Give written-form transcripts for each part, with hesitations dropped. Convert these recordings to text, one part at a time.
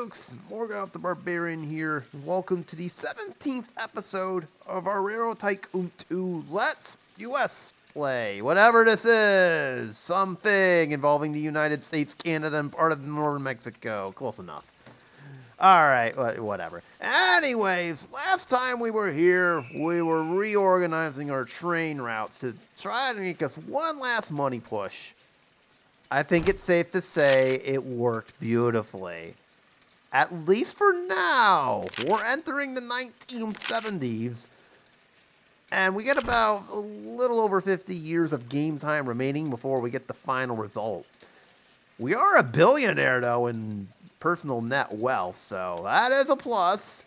folks, Morgoth the Barbarian here, and welcome to the 17th episode of our Railroad Tycoon 2 Let's US Play. Whatever this is, something involving the United States, Canada, and part of northern Mexico. Close enough. Alright, whatever. Anyways, last time we were here, we were reorganizing our train routes to try to make us one last money push. I think it's safe to say it worked beautifully. At least for now. We're entering the 1970s, and we get about a little over 50 years of game time remaining before we get the final result. We are a billionaire, though, in personal net wealth, so that is a plus.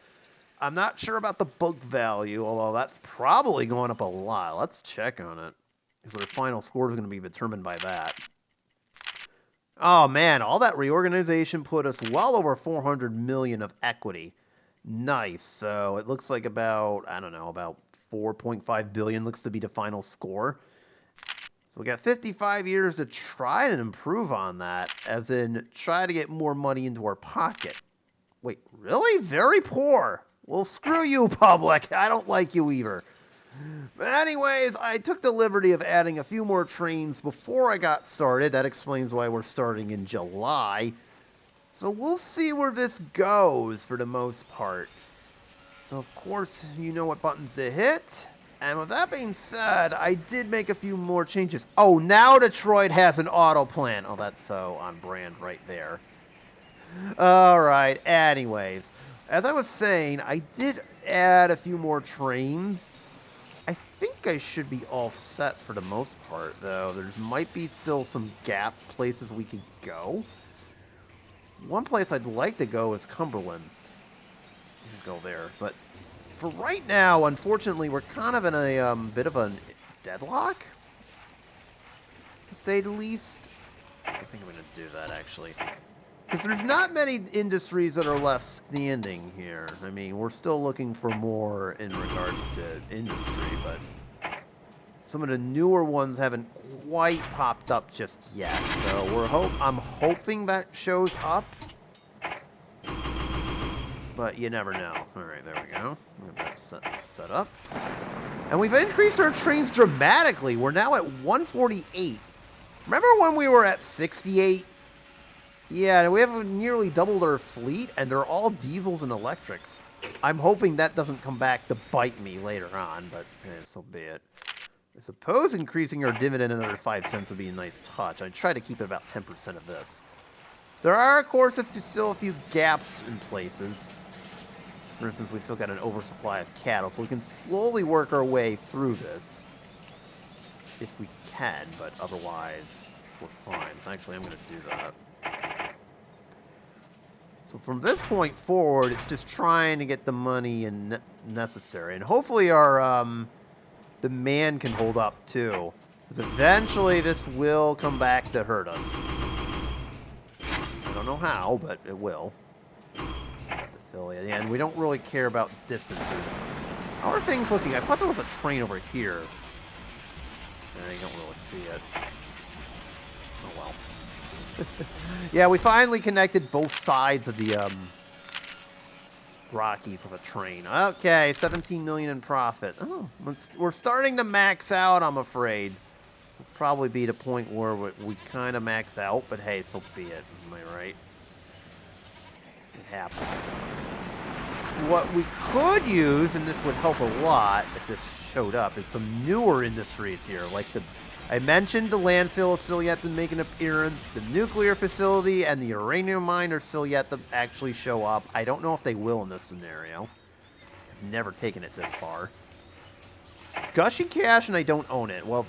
I'm not sure about the book value, although that's probably going up a lot. Let's check on it, because our final score is going to be determined by that. Oh man, all that reorganization put us well over 400 million of equity. Nice. So it looks like about 4.5 billion looks to be the final score. So we got 55 years to try and improve on that, as in try to get more money into our pocket. Wait, really? Very poor. Well, screw you, public. I don't like you either. But anyways, I took the liberty of adding a few more trains before I got started. That explains why we're starting in July. So we'll see where this goes for the most part. So of course, you know what buttons to hit. And with that being said, I did make a few more changes. Oh, now Detroit has an auto plan. Oh, that's so on brand right there. Alright, anyways. As I was saying, I did add a few more trains. I think I should be all set for the most part, though. There might be still some gap places we could go. One place I'd like to go is Cumberland. Go there, but for right now, unfortunately, we're kind of in a bit of a deadlock, to say the least. I think I'm going to do that, actually. Because there's not many industries that are left standing here. I mean, we're still looking for more in regards to industry, but some of the newer ones haven't quite popped up just yet. So I'm hoping that shows up, but you never know. All right, there we go. We'll get that set up. And we've increased our trains dramatically. We're now at 148. Remember when we were at 68? Yeah, we have nearly doubled our fleet, and they're all diesels and electrics. I'm hoping that doesn't come back to bite me later on, but so be it. I suppose increasing our dividend another 5 cents would be a nice touch. I'd try to keep it about 10% of this. There are, of course, still a few gaps in places. For instance, we still got an oversupply of cattle, so we can slowly work our way through this. If we can, but otherwise, we're fine. So actually, I'm going to do that. So from this point forward, it's just trying to get the money necessary. And hopefully our demand can hold up, too. Because eventually this will come back to hurt us. I don't know how, but it will. And we don't really care about distances. How are things looking? I thought there was a train over here. I don't really see it. Oh, well. Yeah, we finally connected both sides of the Rockies with a train. Okay, 17 million in profit. Oh, we're starting to max out, I'm afraid. This will probably be the point where we kind of max out, but hey, so be it. Am I right? It happens. What we could use, and this would help a lot if this showed up, is some newer industries here, like I mentioned the landfill is still yet to make an appearance. The nuclear facility and the uranium mine are still yet to actually show up. I don't know if they will in this scenario. I've never taken it this far. Gushing Cash, and I don't own it. Well,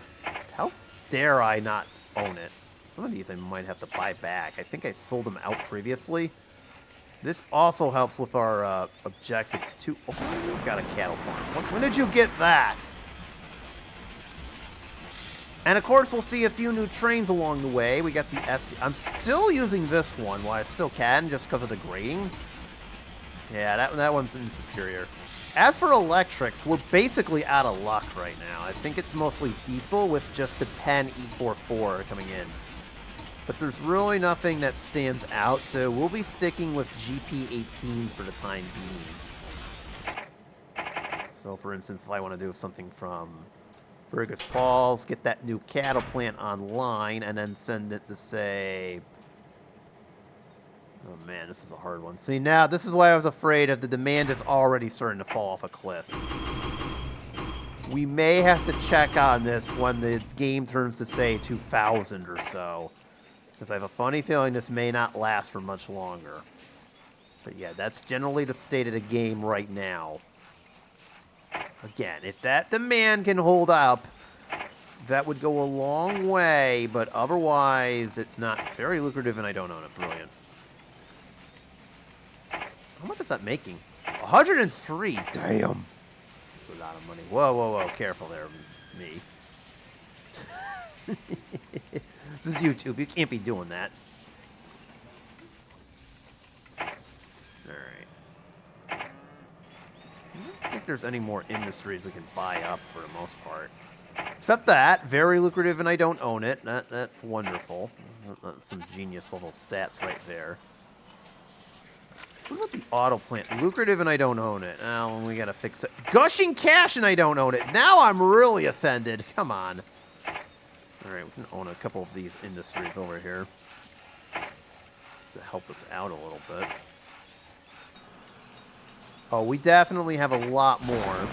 how dare I not own it? Some of these I might have to buy back. I think I sold them out previously. This also helps with our objectives, too. Oh, we've got a cattle farm. When did you get that? And of course, we'll see a few new trains along the way. We got the SD. I'm still using this one while I still can, just because of the grading. Yeah, that one's superior. As for electrics, we're basically out of luck right now. I think it's mostly diesel with just the Penn E44 coming in. But there's really nothing that stands out, so we'll be sticking with GP18s for the time being. So, for instance, if I want to do something from Fergus Falls, get that new cattle plant online, and then send it to, say... Oh, man, this is a hard one. See, now, this is why I was afraid of the demand is already starting to fall off a cliff. We may have to check on this when the game turns to, say, 2000 or so. Because I have a funny feeling this may not last for much longer. But yeah, that's generally the state of the game right now. Again, if that demand can hold up, that would go a long way, but otherwise, it's not very lucrative and I don't own it. Brilliant. How much is that making? 103! Damn! That's a lot of money. Whoa, whoa, whoa. Careful there, me. This is YouTube. You can't be doing that. Alright. I don't think there's any more industries we can buy up for the most part. Except that. Very lucrative and I don't own it. That's wonderful. That's some genius level stats right there. What about the auto plant? Lucrative and I don't own it. Oh, we gotta fix it. Gushing cash and I don't own it. Now I'm really offended. Come on. Alright, we can own a couple of these industries over here. To help us out a little bit. Oh, we definitely have a lot more.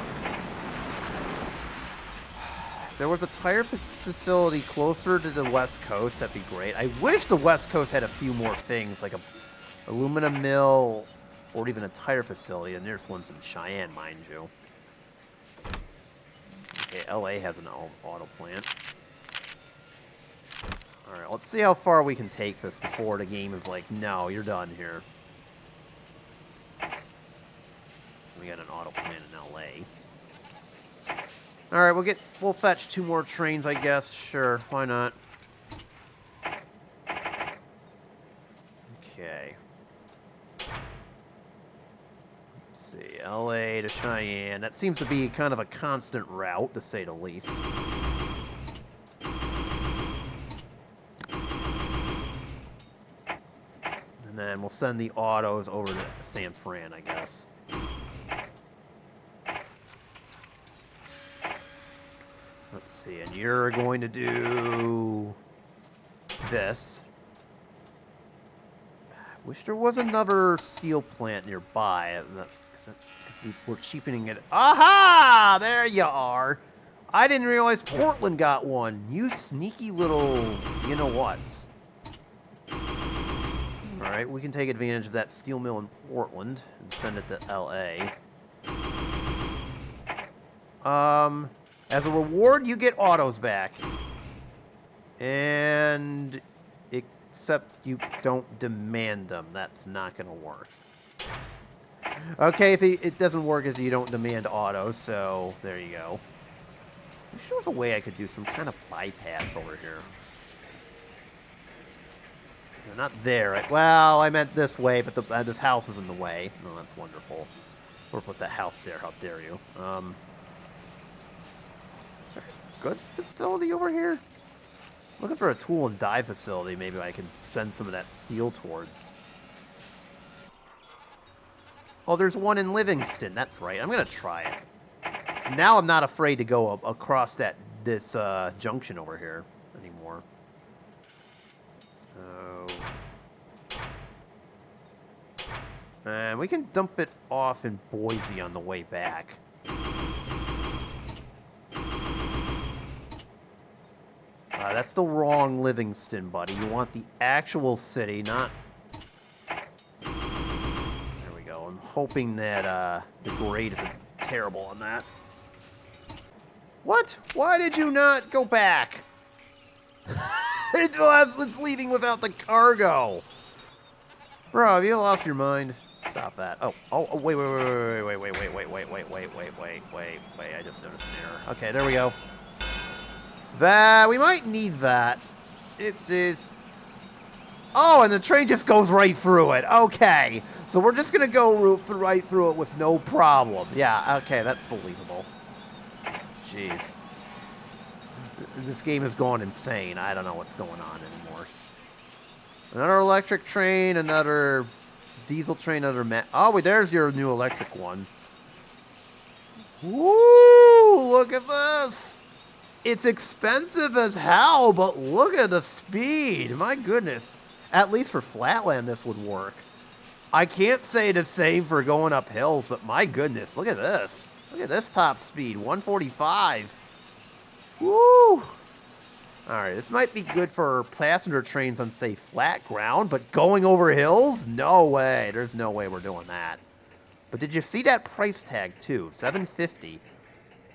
If there was a tire facility closer to the West Coast, that'd be great. I wish the West Coast had a few more things, like a aluminum mill, or even a tire facility, and there's one's in Cheyenne, mind you. Okay, LA has an auto plant. Alright, let's see how far we can take this before the game is like, no, you're done here. We got an auto plant in LA. Alright, we'll fetch 2 more trains, I guess. Sure, why not? Okay. See, LA to Cheyenne. That seems to be kind of a constant route, to say the least. And then we'll send the autos over to San Fran, I guess. Let's see, and you're going to do this. Wish there was another steel plant nearby. Because we're cheapening it. Aha! There you are. I didn't realize Portland got one. You sneaky little you-know-whats. Alright, we can take advantage of that steel mill in Portland and send it to LA. As a reward, you get autos back. And... except you don't demand them. That's not going to work. Okay, if it doesn't work if you don't demand autos, so there you go. I wish there was a way I could do some kind of bypass over here. No, not there. Well, I meant this way, but this house is in the way. Oh, that's wonderful. Or put that house there. How dare you? Is there a goods facility over here? Looking for a tool and die facility. Maybe I can spend some of that steel towards. Oh, there's one in Livingston. That's right. I'm going to try it. So now I'm not afraid to go across this junction over here anymore. So... and we can dump it off in Boise on the way back. That's the wrong Livingston, buddy. You want the actual city, not... There we go. I'm hoping that the grade isn't terrible on that. What? Why did you not go back? It's leaving without the cargo. Bro, have you lost your mind? Stop that. Oh, wait. I just noticed an error. Okay, there we go. We might need that. It's... Oh, and the train just goes right through it. Okay. So we're just going to go right through it with no problem. Yeah, okay, that's believable. Jeez. This game has gone insane. I don't know what's going on anymore. Another electric train, another diesel train, another oh, wait, there's your new electric one. Woo! Look at this! It's expensive as hell, but look at the speed. My goodness. At least for flatland, this would work. I can't say the same for going up hills, but my goodness, look at this. Look at this top speed, 145. Woo! Alright, this might be good for passenger trains on, say, flat ground, but going over hills? No way. There's no way we're doing that. But did you see that price tag, too? $750.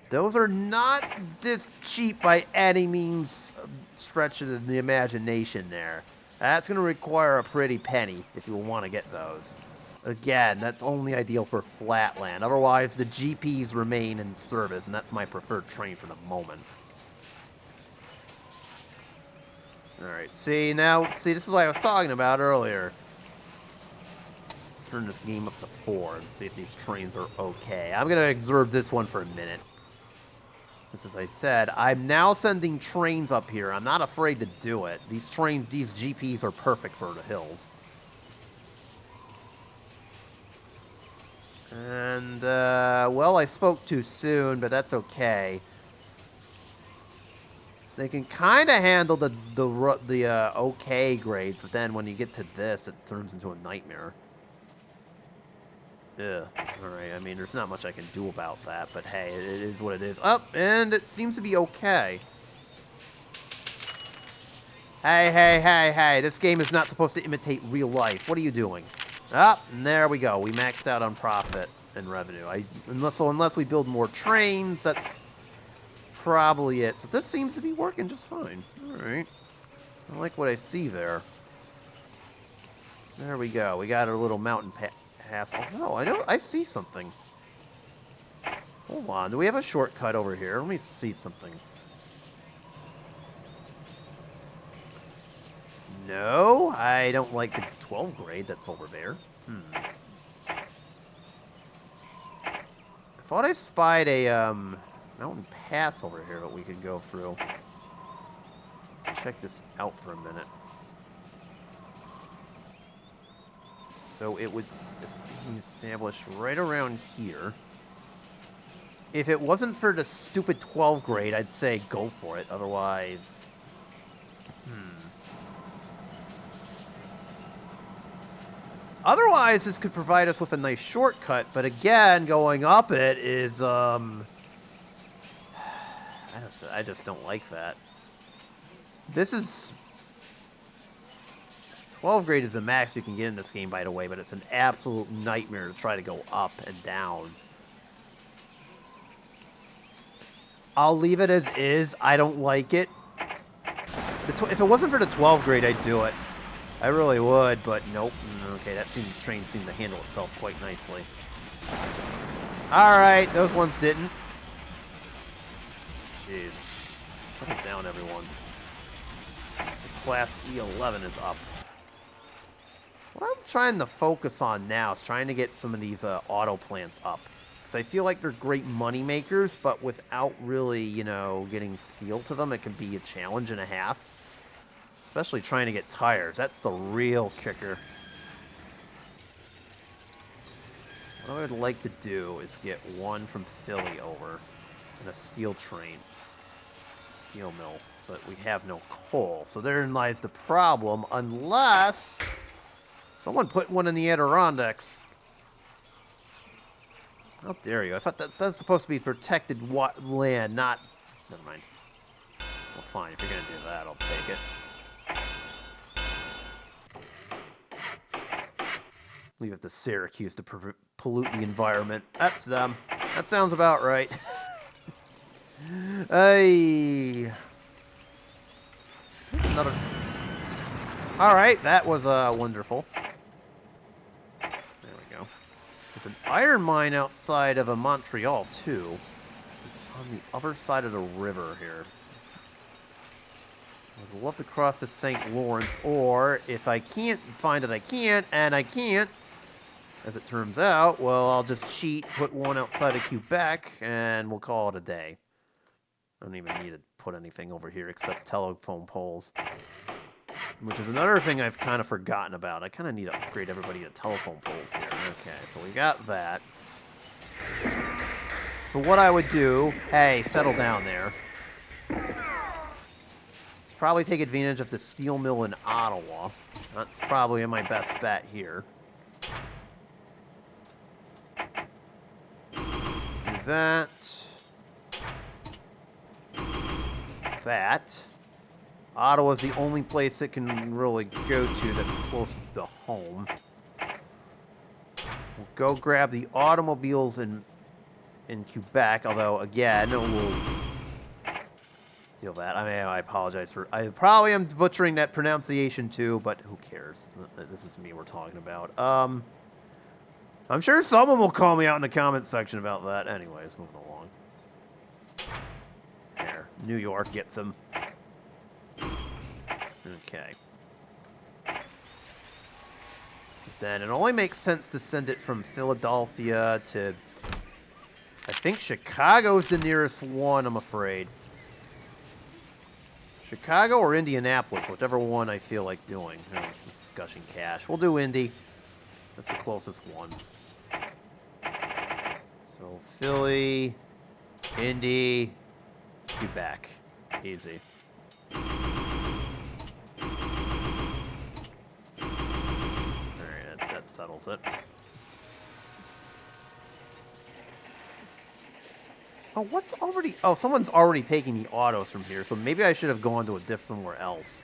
Those are not this cheap by any means stretch of the imagination there. That's going to require a pretty penny if you want to get those. Again, that's only ideal for flatland. Otherwise, the GPs remain in service, and that's my preferred train for the moment. Alright, see, this is what I was talking about earlier. Let's turn this game up to 4 and see if these trains are okay. I'm going to observe this one for a minute. As I said, I'm now sending trains up here. I'm not afraid to do it. These trains, these GPs are perfect for the hills. And, well, I spoke too soon, but that's okay. They can kind of handle the okay grades, but then when you get to this, it turns into a nightmare. Ugh. Alright, I mean, there's not much I can do about that, but hey, it is what it is. Up, and it seems to be okay. Hey, this game is not supposed to imitate real life. What are you doing? Up, and there we go. We maxed out on profit and revenue. Unless we build more trains, that's probably it. So this seems to be working just fine. Alright. I like what I see there. So there we go. We got our little mountain pass. Oh, I see something. Hold on. Do we have a shortcut over here? Let me see something. No, I don't like the 12 grade that's over there. I thought I spied a mountain pass over here that we could go through. Let's check this out for a minute. So it would be established right around here. If it wasn't for the stupid 12 grade, I'd say go for it. Otherwise... Otherwise, this could provide us with a nice shortcut, but again, going up it is, I just don't like that. This is... 12 grade is the max you can get in this game, by the way, but it's an absolute nightmare to try to go up and down. I'll leave it as is. I don't like it. If it wasn't for the 12 grade, I'd do it. I really would, but nope. Okay, that train seemed to handle itself quite nicely. Alright, those ones didn't. Jeez. Settle down, everyone. So Class E11 is up. What I'm trying to focus on now is trying to get some of these auto plants up. Because I feel like they're great money makers, but without really, you know, getting steel to them, it can be a challenge and a half. Especially trying to get tires. That's the real kicker. So what I would like to do is get one from Philly over and a steel train. Steel mill. But we have no coal. So therein lies the problem, unless... someone put one in the Adirondacks. How dare you? I thought that's supposed to be protected land, not... Never mind. Well, fine. If you're going to do that, I'll take it. Leave it to Syracuse to pollute the environment. That's them. That sounds about right. Hey. There's another... Alright, that was wonderful. There's an iron mine outside of Montreal, too. It's on the other side of the river here. I'd love to cross the St. Lawrence, or if I can't find it, I can't, and I can't, as it turns out, well, I'll just cheat, put one outside of Quebec, and we'll call it a day. I don't even need to put anything over here except telephone poles. Which is another thing I've kind of forgotten about. I kind of need to upgrade everybody to telephone poles here. Okay, so we got that. So what I would do... Hey, settle down there. Let's probably take advantage of the steel mill in Ottawa. That's probably my best bet here. Do that. That. Ottawa's the only place it can really go to that's close to home. We'll go grab the automobiles in Quebec, although, again, we'll deal that. I mean, I apologize for... I probably am butchering that pronunciation, too, but who cares? This is me we're talking about. I'm sure someone will call me out in the comment section about that. Anyways, moving along. There. New York gets him. Okay. So then it only makes sense to send it from Philadelphia to... I think Chicago's the nearest one, I'm afraid. Chicago or Indianapolis, whichever one I feel like doing. Discussion cash. We'll do Indy. That's the closest one. So Philly, Indy, Quebec. Easy. Alright, that settles it. Oh, what's already... Oh, someone's already taking the autos from here, so maybe I should have gone to somewhere else.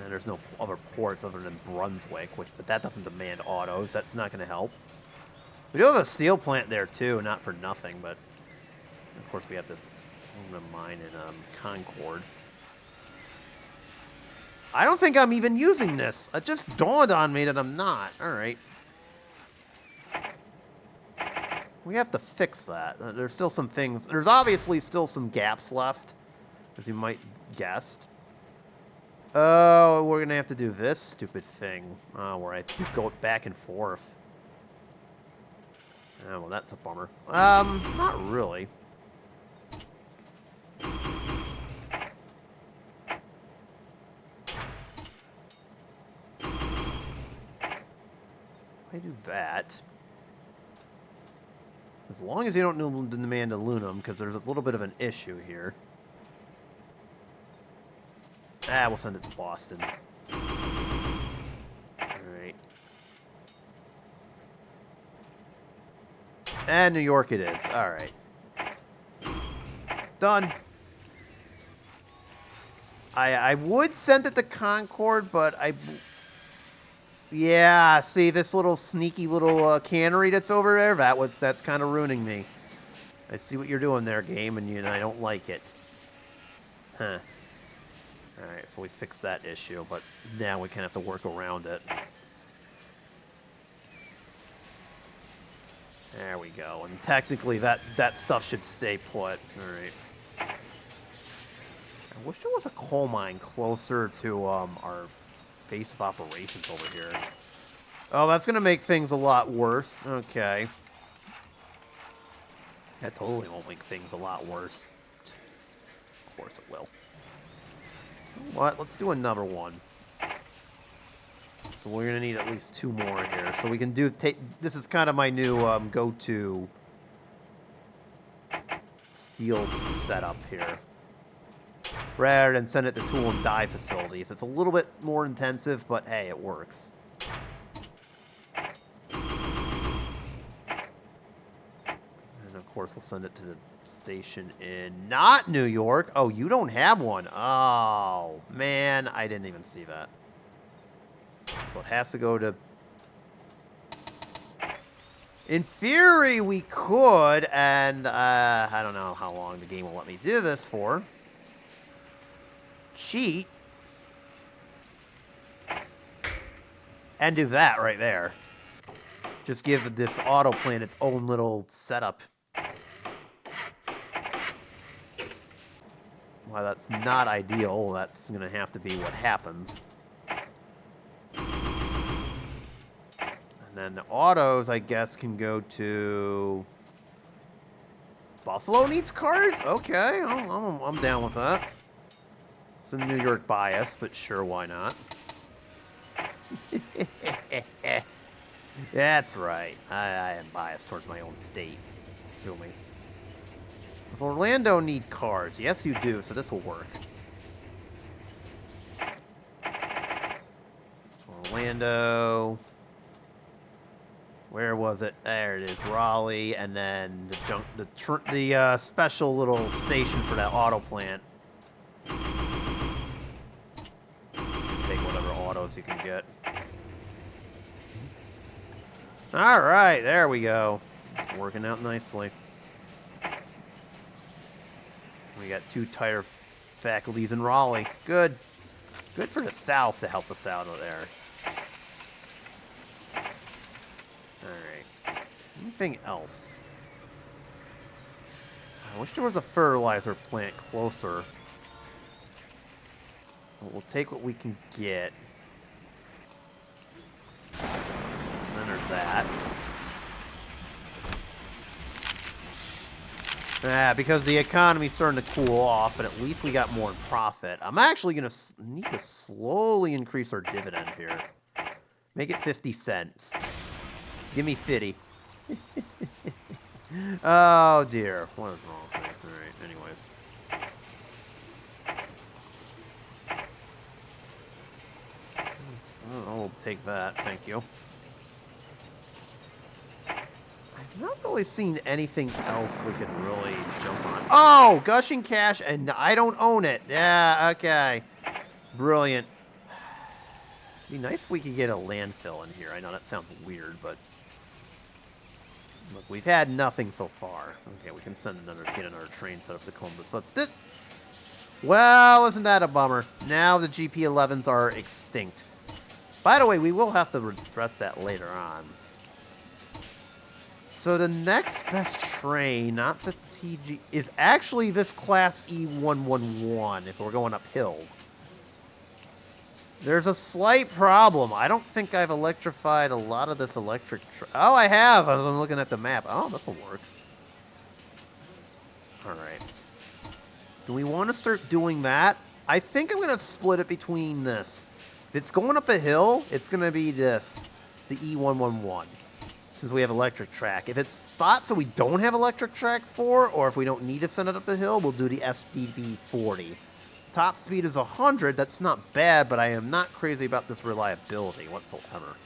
And there's no other ports other than Brunswick, but that doesn't demand autos. That's not going to help. We do have a steel plant there, too, not for nothing, but... Of course, we have this aluminum mine in Concord. I don't think I'm even using this. It just dawned on me that I'm not. Alright. We have to fix that. There's still some things... There's obviously still some gaps left, as you might guessed. Oh, we're going to have to do this stupid thing. Where I have to go back and forth. Oh, well, that's a bummer. Not really. I do that. As long as you don't demand aluminum, because there's a little bit of an issue here. We'll send it to Boston. Alright. And New York it is. Alright. Done. I would send it to Concord, but yeah, see this little sneaky little cannery that's over there? That's kind of ruining me. I see what you're doing there, game, and I don't like it. Huh. Alright, so we fixed that issue, but now we kind of have to work around it. There we go. And technically that stuff should stay put. Alright. I wish there was a coal mine closer to our base of operations over here. Oh, that's going to make things a lot worse. Okay. That totally won't make things a lot worse. Of course it will. What? Let's do another one. So we're going to need at least 2 more here. So we can this is kind of my new go-to steel setup here. Rather than send it to tool and die facilities. It's a little bit more intensive, but hey, it works. And of course, we'll send it to the station in not New York. Oh, you don't have one. Oh, man, I didn't even see that. So it has to go to... In theory, we could, and I don't know how long the game will let me do this for. Cheat. And do that right there. Just give this auto plant its own little setup. While that's not ideal, that's going to have to be what happens. And then the autos, I guess, can go to... Buffalo needs cars? Okay, I'm down with that. It's a New York bias, but sure, why not? That's right. I am biased towards my own state. Sue me. Does Orlando need cars? Yes, you do, so this will work. So Orlando... Where was it? There it is, Raleigh, and then the special little station for that auto plant. Take whatever autos you can get. All right, there we go. It's working out nicely. We got 2 tire faculties in Raleigh. Good. Good for the South to help us out of there. Alright. Anything else? I wish there was a fertilizer plant closer. But we'll take what we can get. And then there's that. Because the economy's starting to cool off, but at least we got more in profit. I'm actually going to need to slowly increase our dividend here. Make it 50 cents. Give me 50. Oh, dear. What is wrong with me? Alright, anyways. I'll take that, thank you. I've not really seen anything else we could really jump on. Oh! Gushing cash, and I don't own it. Yeah, okay. Brilliant. It'd be nice if we could get a landfill in here. I know that sounds weird, but... Look, we've had nothing so far. Okay, we can get another train set up to Columbus. So this... Well, isn't that a bummer? Now the GP11s are extinct. By the way, we will have to address that later on. So the next best train, not the TG, is actually this Class E111 if we're going up hills. There's a slight problem. I don't think I've electrified a lot of this electric... Oh, I have! As I'm looking at the map. Oh, this will work. Alright. Do we want to start doing that? I think I'm going to split it between this. If it's going up a hill, it's going to be this. The E111. Since we have electric track. If it's spots that we don't have electric track for, or if we don't need to send it up the hill, we'll do the SDB40. Top speed is 100. That's not bad, but I am not crazy about this reliability whatsoever.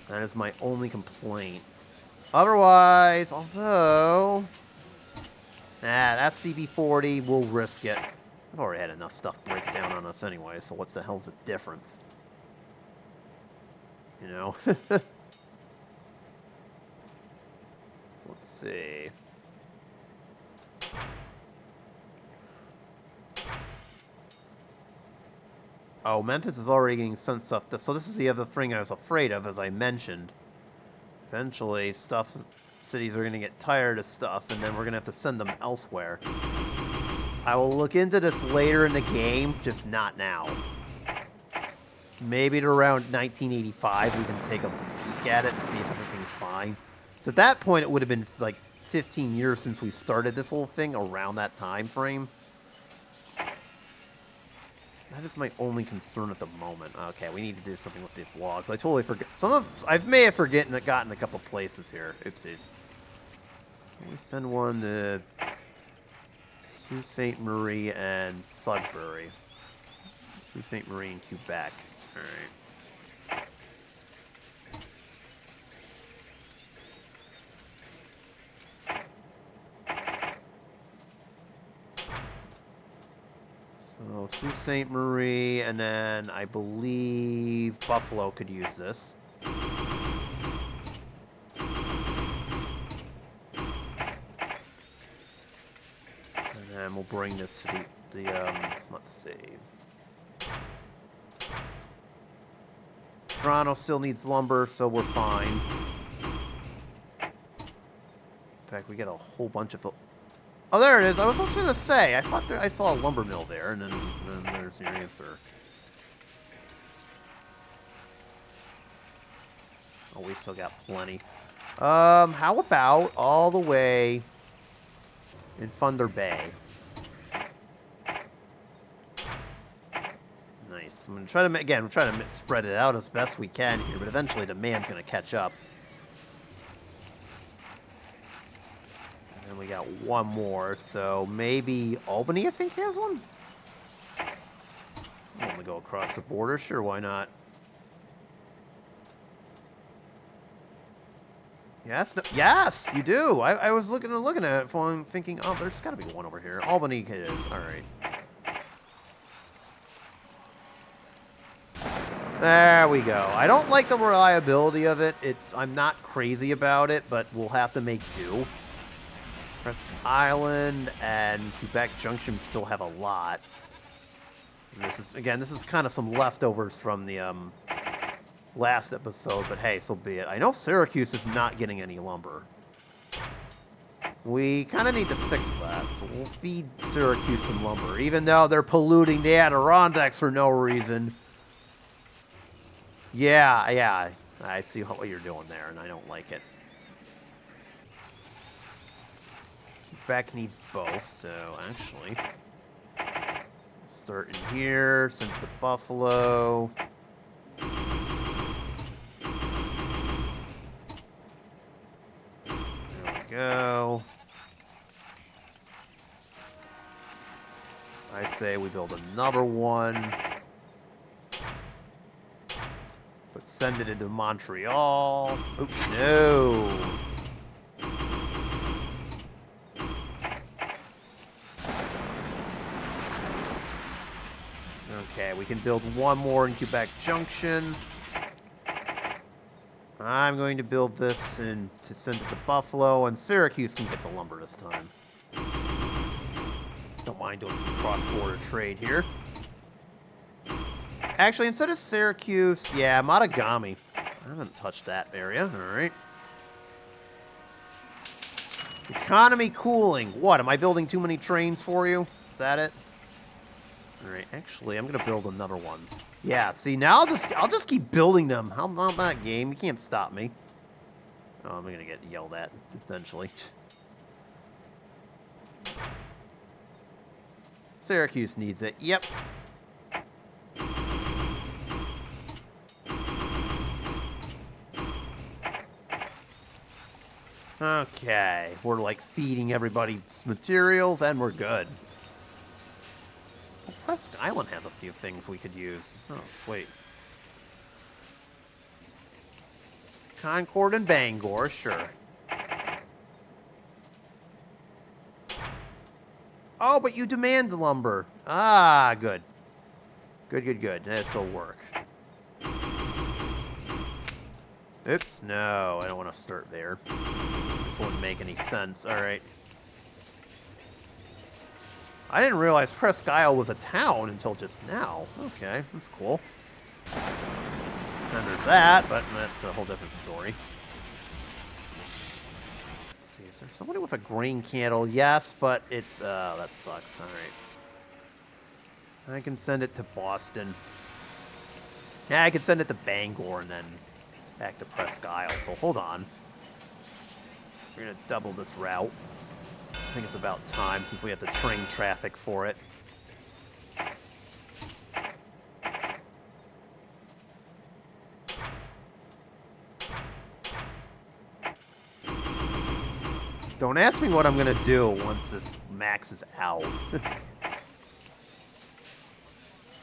That is my only complaint. Otherwise, although... that SDB40, we'll risk it. I've already had enough stuff break down on us anyway, so what's the hell's the difference? You know? So let's see. Oh, Memphis is already getting sent stuff. So this is the other thing I was afraid of, as I mentioned. Eventually, cities are going to get tired of stuff, and then we're going to have to send them elsewhere. I will look into this later in the game, just not now. Maybe at around 1985, we can take a peek at it and see if everything's fine. So at that point, it would have been like 15 years since we started this whole thing, around that time frame. That is my only concern at the moment. Okay, we need to do something with these logs. I totally forget. I may have gotten a couple places here. Oopsies. Let me send one to Sault Ste. Marie and Sudbury. Sault Ste. Marie and Quebec. All right. So, Sault Ste. Marie, and then I believe Buffalo could use this. And then we'll bring this to let's see. Toronto still needs lumber, so we're fine. In fact, we get a whole bunch of... Oh, there it is. I was also going to say, I thought I saw a lumber mill there, and then there's your answer. Oh, we still got plenty. How about all the way in Thunder Bay? Nice. I'm gonna try to again. We're trying to spread it out as best we can here, but eventually demand's gonna catch up. And we got one more, so maybe Albany, I think, has one. I want to go across the border. Sure, why not? Yes, no, yes, you do. I was looking at it, thinking, oh, there's got to be one over here. Albany it is. All right. There we go. I don't like the reliability of it. I'm not crazy about it, but we'll have to make do. Presque Island and Quebec Junction still have a lot. And this is kind of some leftovers from the last episode, but hey, so be it. I know Syracuse is not getting any lumber. We kind of need to fix that, so we'll feed Syracuse some lumber, even though they're polluting the Adirondacks for no reason. Yeah, I see what you're doing there, and I don't like it. Quebec needs both, so actually, start in here, send to Buffalo. There we go. I say we build another one. But send it into Montreal. Oops, no. Okay, we can build one more in Quebec Junction. I'm going to build this to send it to Buffalo, and Syracuse can get the lumber this time. Don't mind doing some cross-border trade here. Actually, instead of Syracuse, yeah, Mattagami. I haven't touched that area. All right. Economy cooling. What? Am I building too many trains for you? Is that it? All right. Actually, I'm gonna build another one. Yeah. See, now I'll just keep building them. How about that, game? You can't stop me. Oh, I'm gonna get yelled at eventually. Syracuse needs it. Yep. Okay, we're like feeding everybody's materials, and we're good. Well, Presque Island has a few things we could use. Oh, sweet. Concord and Bangor, sure. Oh, but you demand lumber. Ah, good. Good. This'll work. Oops, no, I don't want to start there. This wouldn't make any sense. All right. I didn't realize Presque Isle was a town until just now. Okay, that's cool. Then there's that, but that's a whole different story. Let's see, is there somebody with a grain candle? Yes, but it's, that sucks. All right. I can send it to Boston. Yeah, I can send it to Bangor and then back to Presque Isle, so hold on. We're going to double this route. I think it's about time since we have to train traffic for it. Don't ask me what I'm going to do once this maxes out. Let's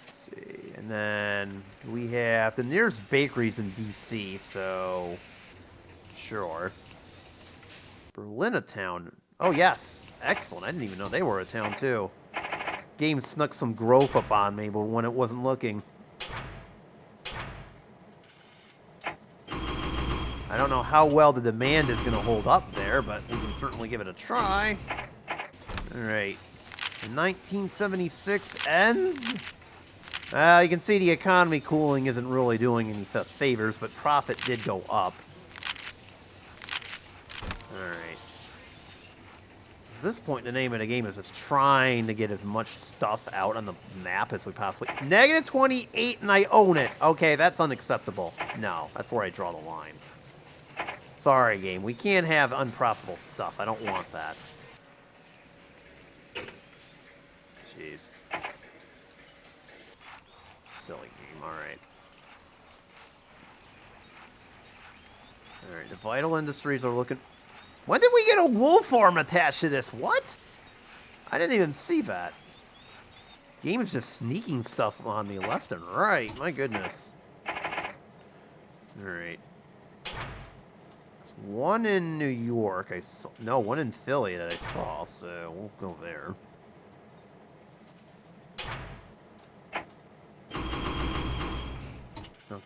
see. And then we have the nearest bakeries in DC, so sure. Is Berlin a town? Oh, yes. Excellent. I didn't even know they were a town, too. Game snuck some growth up on me, but when it wasn't looking. I don't know how well the demand is going to hold up there, but we can certainly give it a try. All right. And 1976 ends. You can see the economy cooling isn't really doing any favors, but profit did go up. All right. At this point, the name of the game is just trying to get as much stuff out on the map as we possibly... Negative 28 and I own it. Okay, that's unacceptable. No, that's where I draw the line. Sorry, game. We can't have unprofitable stuff. I don't want that. Jeez. Silly game. Alright. Alright, the vital industries are looking... When did we get a wool farm attached to this? What? I didn't even see that. Game is just sneaking stuff on me left and right. My goodness. Alright. There's one in New York. I saw... No, one in Philly that I saw, so we'll go there.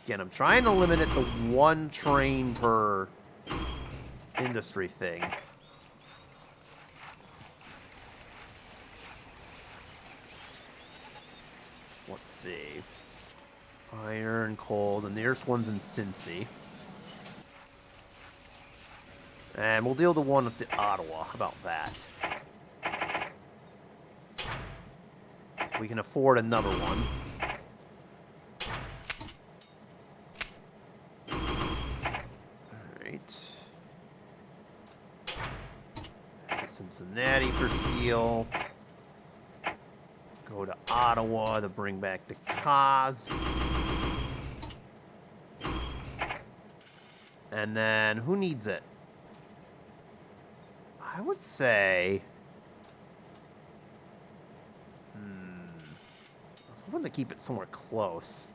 Again, I'm trying to limit it to one train per industry thing. So let's see. Iron, coal. The nearest one's in Cincy. And we'll deal the one with the Ottawa. How about that? So we can afford another one. Cincinnati for steel. Go to Ottawa to bring back the cause. And then, who needs it? I would say... I was hoping to keep it somewhere close.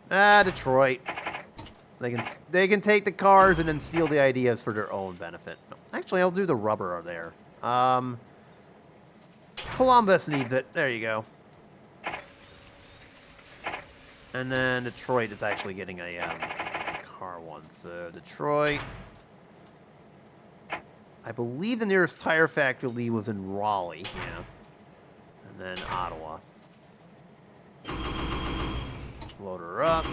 Detroit. They can take the cars and then steal the ideas for their own benefit. Actually, I'll do the rubber there. Columbus needs it. There you go. And then Detroit is actually getting a car one. So Detroit. I believe the nearest tire factory was in Raleigh. Yeah. And then Ottawa. Load her up.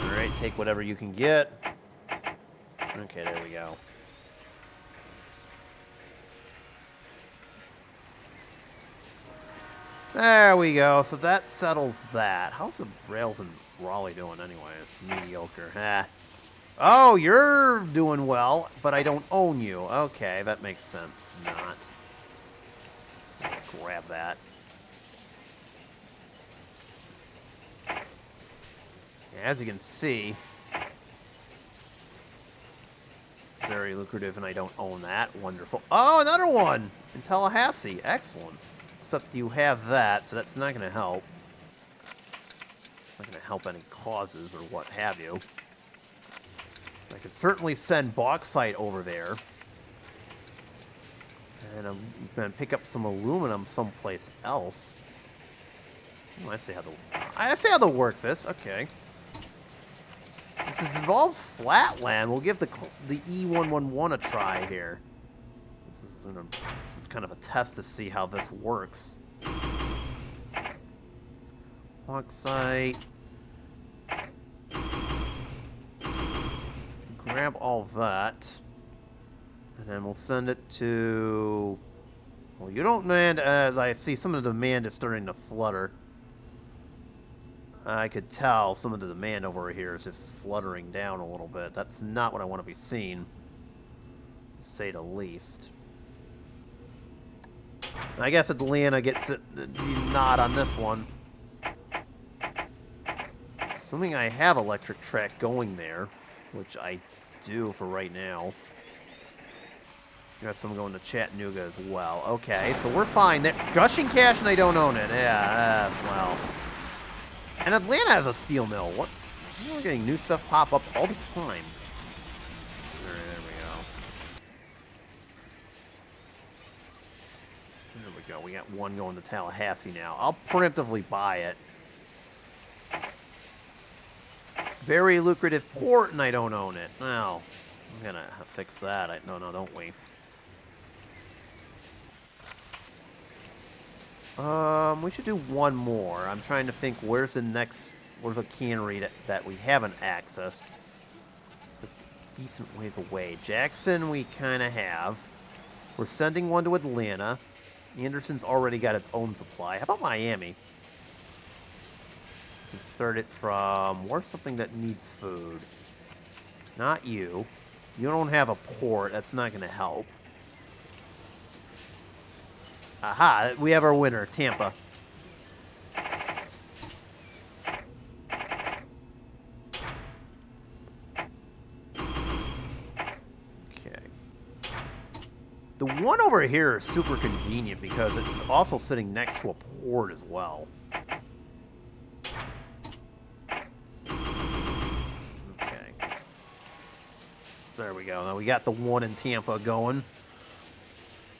Alright, take whatever you can get. Okay, there we go. There we go. So that settles that. How's the rails in Raleigh doing anyways? Mediocre. Oh, you're doing well, but I don't own you. Okay, that makes sense. Not. Grab that. As you can see, very lucrative, and I don't own that. Wonderful. Oh, another one in Tallahassee. Excellent. Except you have that, so that's not going to help. It's not going to help any causes or what have you. I could certainly send bauxite over there. And I'm going to pick up some aluminum someplace else. Oh, I see how they'll work this. Okay. Since this involves flatland, we'll give the E111 a try here. This is kind of a test to see how this works. Bauxite. Grab all that. And then we'll send it to... Well, you don't demand, as I see some of the demand is starting to flutter. I could tell some of the demand over here is just fluttering down a little bit. That's not what I want to be seeing, to say the least. I guess Atlanta gets the nod on this one. Assuming I have electric track going there, which I do for right now. You have someone going to Chattanooga as well. Okay, so we're fine there. Gushing Cash and I don't own it. Yeah, well. And Atlanta has a steel mill. What? We're getting new stuff pop up all the time. There we go. There we go. We got one going to Tallahassee now. I'll preemptively buy it. Very lucrative port, and I don't own it. Well, I'm gonna fix that. No, don't we? We should do one more. I'm trying to think where's a cannery that we haven't accessed. That's a decent ways away. Jackson we kind of have. We're sending one to Atlanta. Anderson's already got its own supply. How about Miami? We can start it from... Where's something that needs food? Not you. You don't have a port. That's not going to help. Aha, we have our winner, Tampa. The one over here is super convenient because it's also sitting next to a port as well. Okay. So there we go. Now we got the one in Tampa going.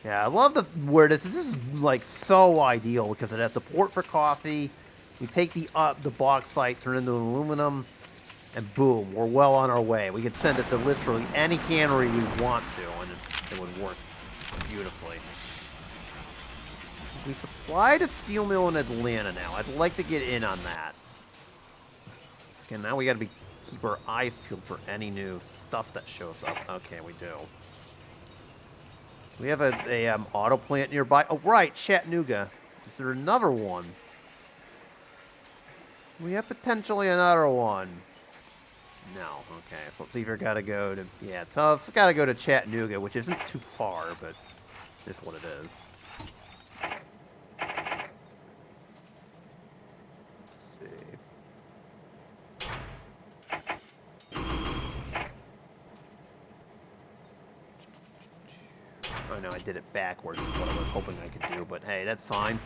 Yeah, I love where this is like so ideal because it has the port for coffee. We take the bauxite, turn it into aluminum, and boom, we're well on our way. We could send it to literally any cannery we want to, and it would work beautifully. We supplied a steel mill in Atlanta now. I'd like to get in on that. So again, now we got to keep our eyes peeled for any new stuff that shows up. Okay, we do. We have a auto plant nearby. Oh, right, Chattanooga. Is there another one? We have potentially another one. No. Okay, so let's see if we got to go to... Yeah, so it's got to go to Chattanooga, which isn't too far, but it's what it is. Let's see. Oh, no, I did it backwards, what I was hoping I could do, but hey, that's fine.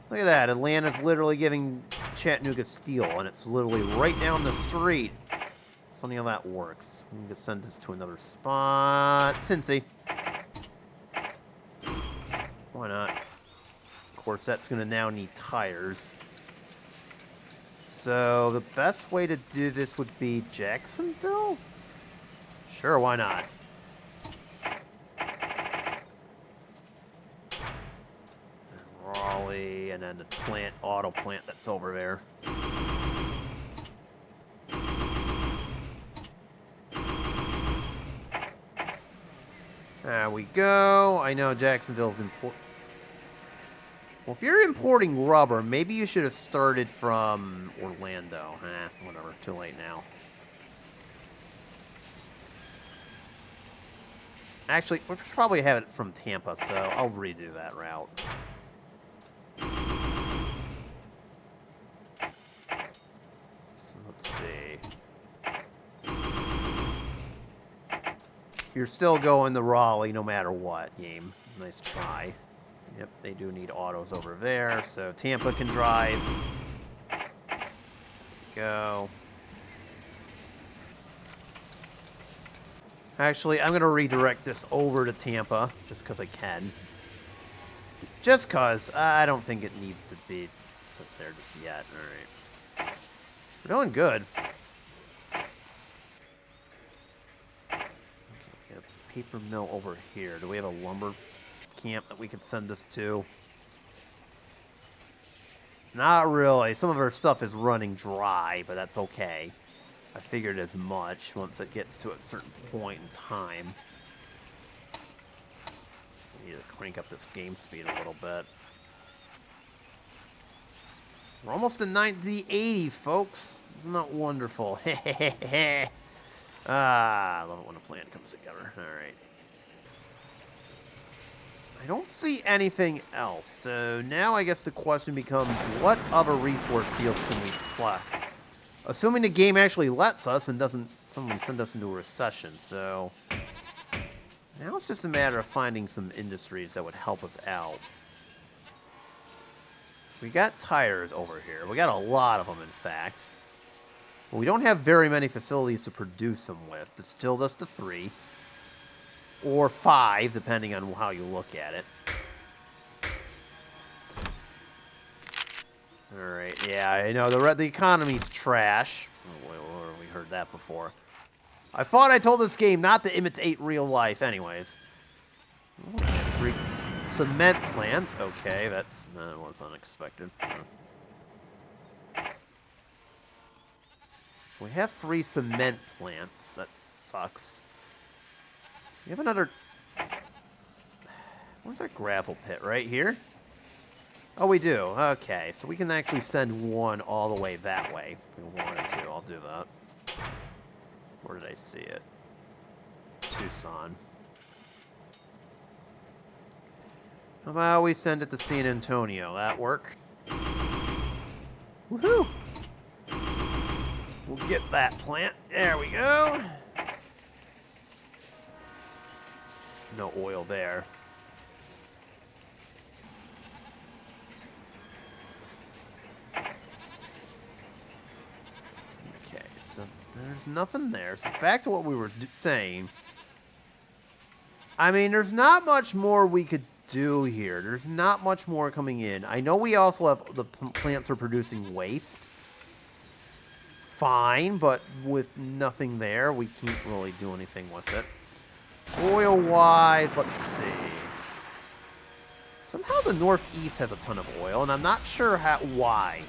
Look at that, Atlanta's literally giving Chattanooga steel, and it's literally right down the street. It's funny how that works. We need to send this to another spot. Cincy. Why not? Of course, that's going to now need tires. So, the best way to do this would be Jacksonville? Sure, why not? Raleigh, and then the auto plant that's over there. There we go. I know Jacksonville's important. Well, if you're importing rubber, maybe you should have started from Orlando. Whatever. Too late now. Actually, we should probably have it from Tampa, so I'll redo that route. So let's see. You're still going to Raleigh no matter what, game. Nice try. Yep, they do need autos over there, so Tampa can drive. Go. Actually, I'm going to redirect this over to Tampa, just because I can. Just because. I don't think it needs to be sit there just yet. Alright. We're doing good. Okay, get a paper mill over here. Do we have a lumber camp that we could send this to? Not really. Some of our stuff is running dry, but that's okay. I figured as much once it gets to a certain point in time. I need to crank up this game speed a little bit. We're almost in the 80s, folks. Isn't that wonderful? I love it when a plan comes together. All right. I don't see anything else. So now I guess the question becomes, what other resource fields can we pluck? Assuming the game actually lets us and doesn't suddenly send us into a recession, so... Now it's just a matter of finding some industries that would help us out. We got tires over here. We got a lot of them, in fact. But we don't have very many facilities to produce them with. It's still just the 3. Or 5, depending on how you look at it. Alright, yeah, I know, the economy's trash. Oh, we heard that before. I thought I told this game not to imitate real life, anyways. Free cement plant. Okay, that was unexpected. We have 3 cement plants. That sucks. We have another... Where's our gravel pit? Right here? Oh, we do. Okay, so we can actually send one all the way that way if we wanted to. I'll do that. Where did I see it? Tucson. How about we send it to San Antonio? That work? Woohoo! We'll get that plant. There we go. No oil there. Okay, so there's nothing there. So back to what we were saying. I mean, there's not much more we could do here. There's not much more coming in. I know we also have the plants are producing waste. Fine, but with nothing there, we can't really do anything with it. Oil-wise, let's see. Somehow the Northeast has a ton of oil, and I'm not sure why.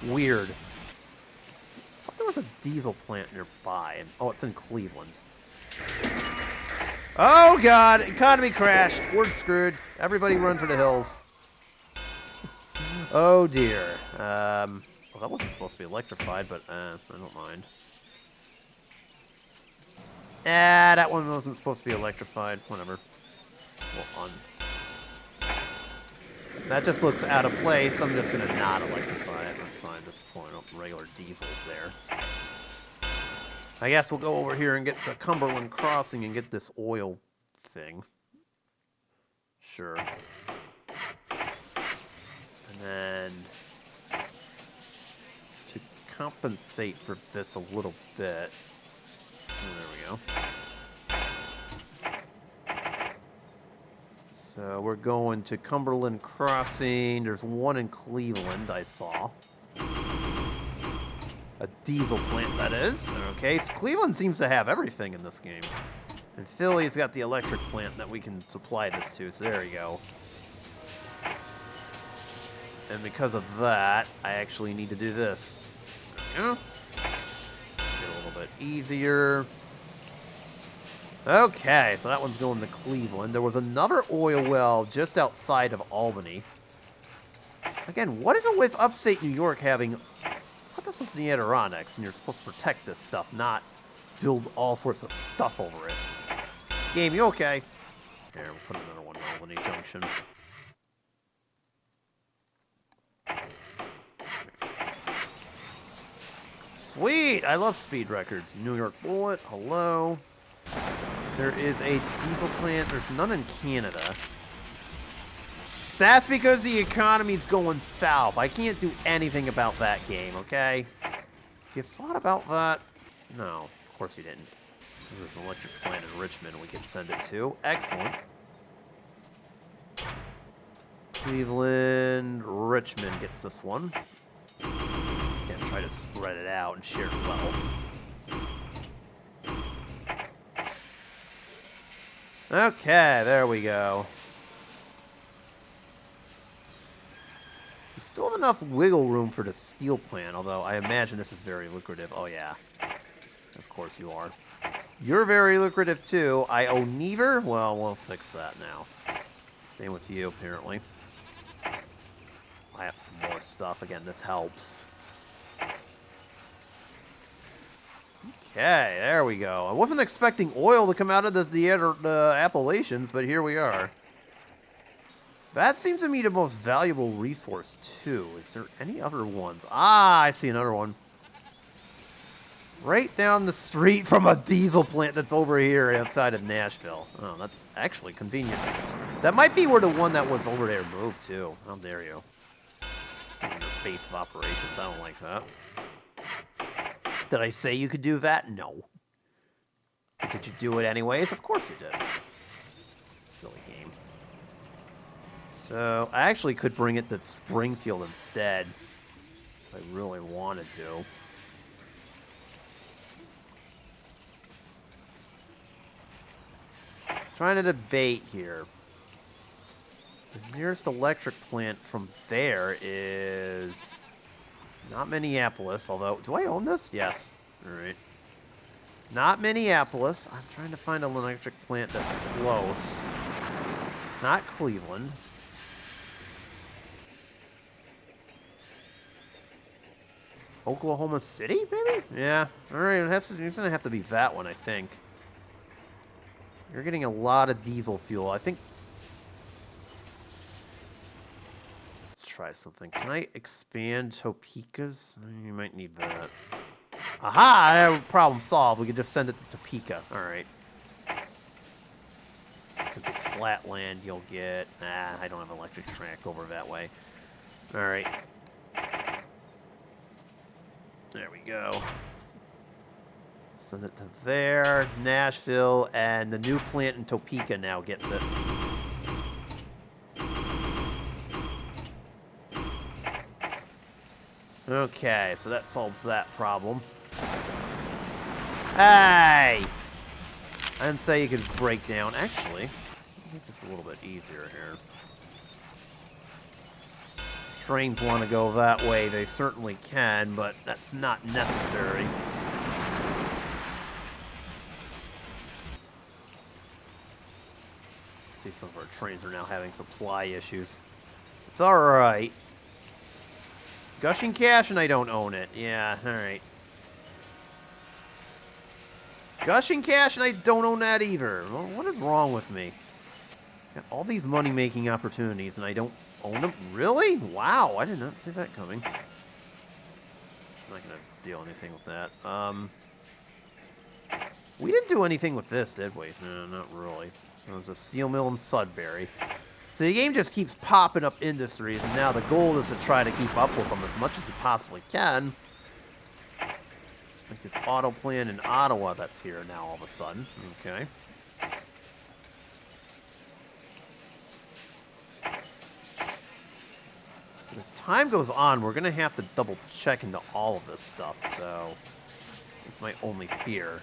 Weird. I thought there was a diesel plant nearby. Oh, it's in Cleveland. Oh, God! Economy crashed. We're screwed. Everybody run for the hills. Oh, dear. Well, that wasn't supposed to be electrified, but I don't mind. That one wasn't supposed to be electrified. Whatever. Well, on. That just looks out of place. I'm just going to not electrify it. That's fine. Just pulling up regular diesels there. I guess we'll go over here and get the Cumberland Crossing and get this oil thing. Sure. And then to compensate for this a little bit. There we go. So we're going to Cumberland Crossing. There's one in Cleveland, I saw. A diesel plant, that is. Okay, so Cleveland seems to have everything in this game. And Philly's got the electric plant that we can supply this to, so there you go. And because of that, I actually need to do this. There we go. Get a little bit easier. Okay, so that one's going to Cleveland. There was another oil well just outside of Albany. Again, what is it with upstate New York having... I thought this was the Adirondacks, and you're supposed to protect this stuff, not build all sorts of stuff over it. Game, you okay? Here, we'll put another one in Albany Junction. Sweet! I love speed records. New York Bullet, hello. There is a diesel plant. There's none in Canada. That's because the economy's going south. I can't do anything about that game, okay? If you thought about that... No, of course you didn't. There's an electric plant in Richmond we could send it to. Excellent. Cleveland, Richmond gets this one. And try to spread it out and share wealth. Okay, there we go. We still have enough wiggle room for the steel plant, although I imagine this is very lucrative. Oh, yeah. Of course you are. You're very lucrative, too. I owe neither? Well, we'll fix that now. Same with you, apparently. I have some more stuff. Again, this helps. Okay, there we go. I wasn't expecting oil to come out of the Appalachians, but here we are. That seems to me the most valuable resource, too. Is there any other ones? Ah, I see another one. Right down the street from a diesel plant that's over here outside of Nashville. Oh, that's actually convenient. That might be where the one that was over there moved to. How dare you. Your base of operations. I don't like that. Did I say you could do that? No. Did you do it anyways? Of course you did. Silly game. So, I actually could bring it to Springfield instead. If I really wanted to. Trying to debate here. The nearest electric plant from there is not Minneapolis, although... Do I own this? Yes. Alright. Not Minneapolis. I'm trying to find an electric plant that's close. Not Cleveland. Oklahoma City, maybe? Yeah. Alright, it's going to have to be that one, I think. You're getting a lot of diesel fuel. I think... Let's try something. Can I expand Topeka's? You might need that. Aha! Problem solved. We can just send it to Topeka. Alright. flat land, you'll get... Nah, I don't have an electric track over that way. Alright. There we go. Send it to there, Nashville, and the new plant in Topeka now gets it. Okay, so that solves that problem. Hey! I didn't say you could break down. Actually, make this a little bit easier here. Trains want to go that way, they certainly can, but that's not necessary. See, some of our trains are now having supply issues. It's alright. Gushing Cash and I don't own it. Yeah, alright. Gushing Cash and I don't own that either. Well, what is wrong with me? Got all these money-making opportunities and I don't own them? Really? Wow, I did not see that coming. I'm not going to deal anything with that. We didn't do anything with this, did we? No, not really. There was a steel mill in Sudbury. So the game just keeps popping up industries, and now the goal is to try to keep up with them as much as you possibly can. Like this auto plant in Ottawa that's here now all of a sudden. Okay. As time goes on, we're going to have to double check into all of this stuff, so it's my only fear.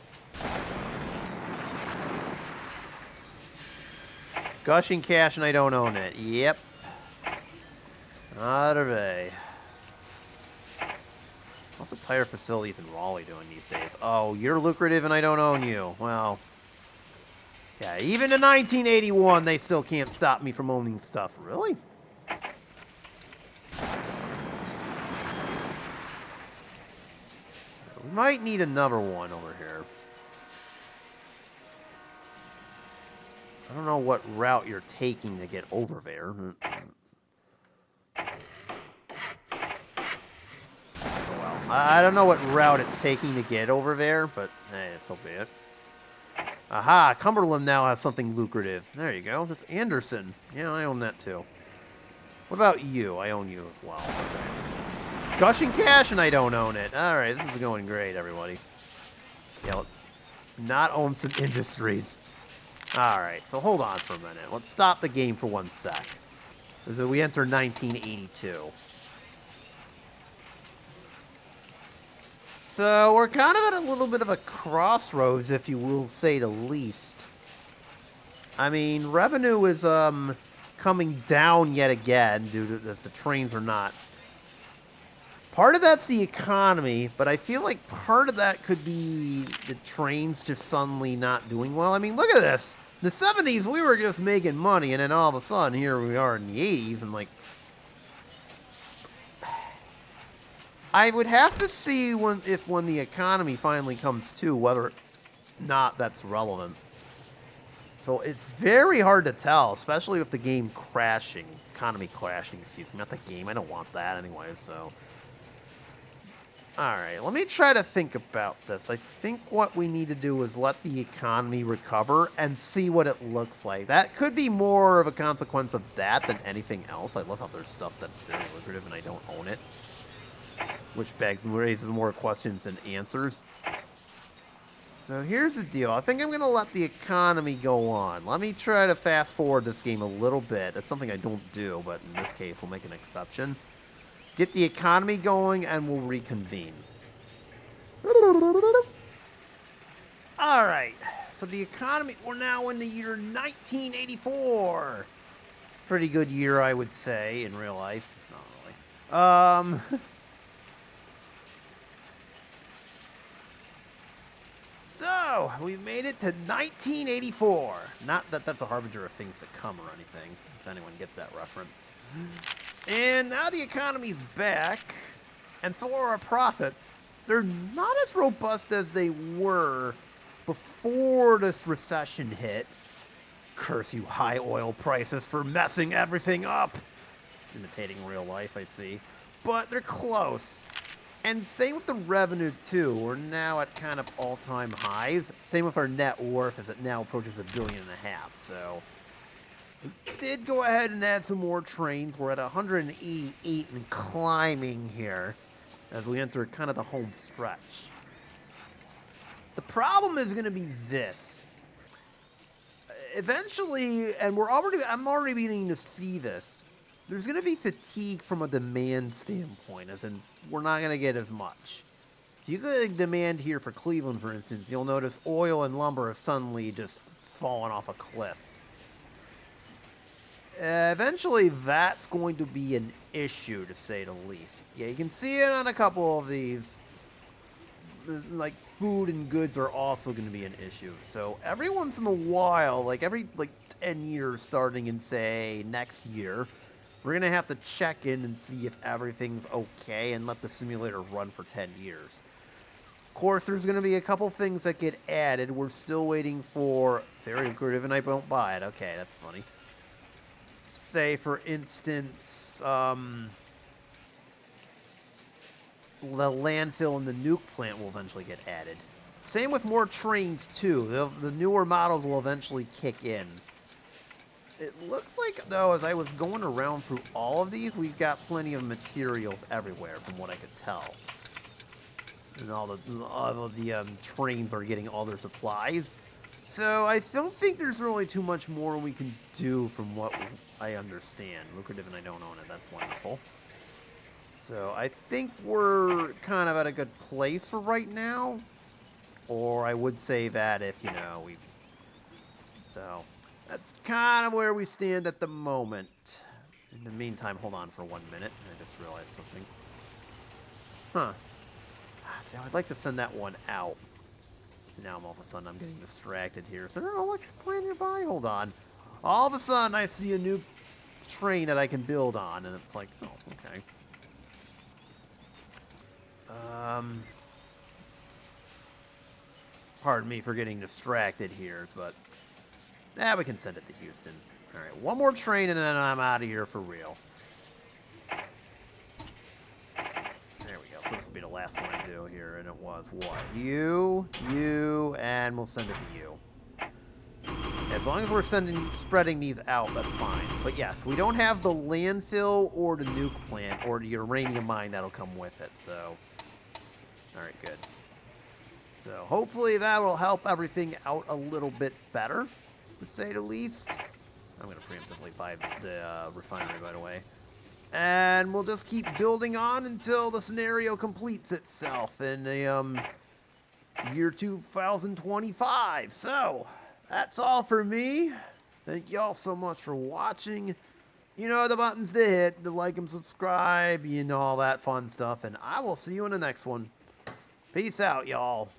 Gushing Cash and I don't own it. Yep. Alright. What's the tire facilities in Raleigh doing these days? Oh, you're lucrative and I don't own you. Well, yeah, even in 1981, they still can't stop me from owning stuff. Really? We might need another one over here. I don't know what route you're taking to get over there. Oh, well. I don't know what route it's taking to get over there, but hey, so be it. Aha, Cumberland now has something lucrative. There you go. This Anderson. Yeah, I own that too. What about you? I own you as well. Okay. Gushing Cash and I don't own it. Alright, this is going great, everybody. Yeah, let's not own some industries. Alright, so hold on for a minute. Let's stop the game for 1 sec. So we enter 1982. So we're kind of at a little bit of a crossroads, if you will say the least. I mean, revenue is coming down yet again due to as the trains are not. Part of that's the economy, but I feel like part of that could be the trains just suddenly not doing well. I mean, look at this. In the 70s, we were just making money, and then all of a sudden, here we are in the 80s, and like... I would have to see when the economy finally comes to, whether or not that's relevant. So it's very hard to tell, especially with the game crashing. Economy crashing, excuse me. Not the game, I don't want that anyway, so... Alright, let me try to think about this. I think what we need to do is let the economy recover and see what it looks like. That could be more of a consequence of that than anything else. I love how there's stuff that's very lucrative and I don't own it. Which raises more questions than answers. So here's the deal. I think I'm going to let the economy go on. Let me try to fast forward this game a little bit. That's something I don't do, but in this case we'll make an exception. Get the economy going, and we'll reconvene. Alright, so the economy, we're now in the year 1984. Pretty good year, I would say, in real life. Not really. So, we've made it to 1984. Not that that's a harbinger of things to come or anything, if anyone gets that reference. And now the economy's back, and so are our profits. They're not as robust as they were before this recession hit. Curse you high oil prices for messing everything up. Imitating real life, I see. But they're close. And same with the revenue, too. We're now at kind of all-time highs. Same with our net worth as it now approaches $1.5 billion, so... I did go ahead and add some more trains. We're at 188 and climbing here as we enter kind of the home stretch. The problem is going to be this. Eventually, and I'm already beginning to see this, there's going to be fatigue from a demand standpoint, as in we're not going to get as much. If you get a demand here for Cleveland, for instance, you'll notice oil and lumber have suddenly just fallen off a cliff. Eventually, that's going to be an issue, to say the least. Yeah, you can see it on a couple of these. Like, food and goods are also going to be an issue. So, every once in a while, like, every, 10 years starting in, say, next year, we're going to have to check in and see if everything's okay and let the simulator run for 10 years. Of course, there's going to be a couple things that get added. We're still waiting for... Very lucrative, and I won't buy it. Okay, that's funny. Say, for instance, the landfill and the nuke plant will eventually get added. Same with more trains, too. The newer models will eventually kick in. It looks like, though, as I was going around through all of these, we've got plenty of materials everywhere, from what I could tell. And all of the trains are getting all their supplies. So I don't think there's really too much more we can do from what I understand. Lucrative and I don't own it. That's wonderful. So I think we're kind of at a good place for right now. Or I would say that if, we... So that's kind of where we stand at the moment. In the meantime, hold on for 1 minute. I just realized something. Huh. See, I'd like to send that one out. So now all of a sudden I'm getting distracted here. Is there an electric plant nearby? Hold on. All of a sudden I see a new train that I can build on, and it's like, oh, okay. Pardon me for getting distracted here, but we can send it to Houston. All right, one more train and then I'm out of here for real. There we go. So this will be the last one I do here, and it was what? You, and we'll send it to you. As long as we're spreading these out, that's fine. But yes, we don't have the landfill or the nuke plant or the uranium mine that'll come with it, so... Alright, good. So hopefully that will help everything out a little bit better, to say the least. I'm going to preemptively buy the refinery, by the way. And we'll just keep building on until the scenario completes itself in the year 2025. So, that's all for me. Thank y'all so much for watching. You know the buttons to hit, to like and subscribe, all that fun stuff. And I will see you in the next one. Peace out, y'all.